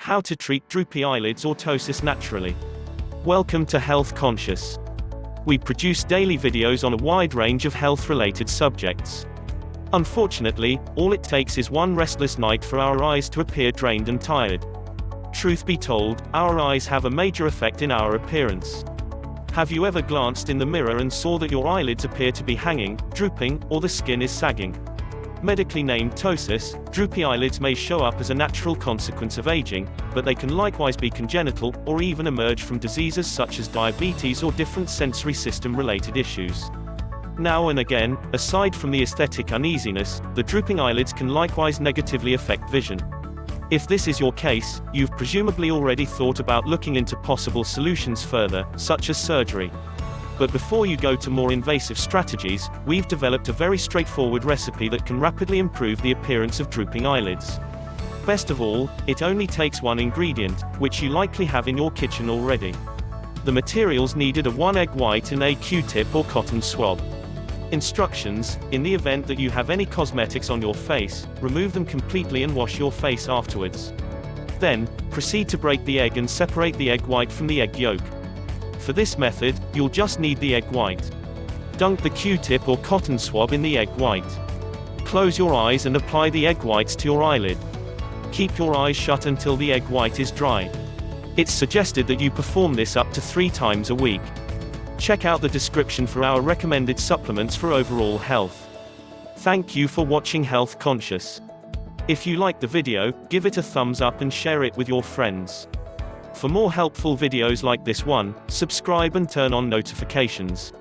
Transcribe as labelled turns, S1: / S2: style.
S1: How to treat droopy eyelids or ptosis naturally. Welcome to Health Conscious. We produce daily videos on a wide range of health-related subjects. Unfortunately, all it takes is one restless night for our eyes to appear drained and tired. Truth be told, our eyes have a major effect in our appearance. Have you ever glanced in the mirror and saw that your eyelids appear to be hanging, drooping, or the skin is sagging? Medically named ptosis, droopy eyelids may show up as a natural consequence of aging, but they can likewise be congenital, or even emerge from diseases such as diabetes or different sensory system-related issues. Now and again, aside from the aesthetic uneasiness, the drooping eyelids can likewise negatively affect vision. If this is your case, you've presumably already thought about looking into possible solutions further, such as surgery. But before you go to more invasive strategies, we've developed a very straightforward recipe that can rapidly improve the appearance of drooping eyelids. Best of all, it only takes one ingredient, which you likely have in your kitchen already. The materials needed are 1 egg white and a Q-tip or cotton swab. Instructions: in the event that you have any cosmetics on your face, remove them completely and wash your face afterwards. Then, proceed to break the egg and separate the egg white from the egg yolk. For this method, you'll just need the egg white. Dunk the Q-tip or cotton swab in the egg white. Close your eyes and apply the egg whites to your eyelid. Keep your eyes shut until the egg white is dry. It's suggested that you perform this up to 3 times a week. Check out the description for our recommended supplements for overall health. Thank you for watching Health Conscious. If you liked the video, give it a thumbs up and share it with your friends. For more helpful videos like this one, subscribe and turn on notifications.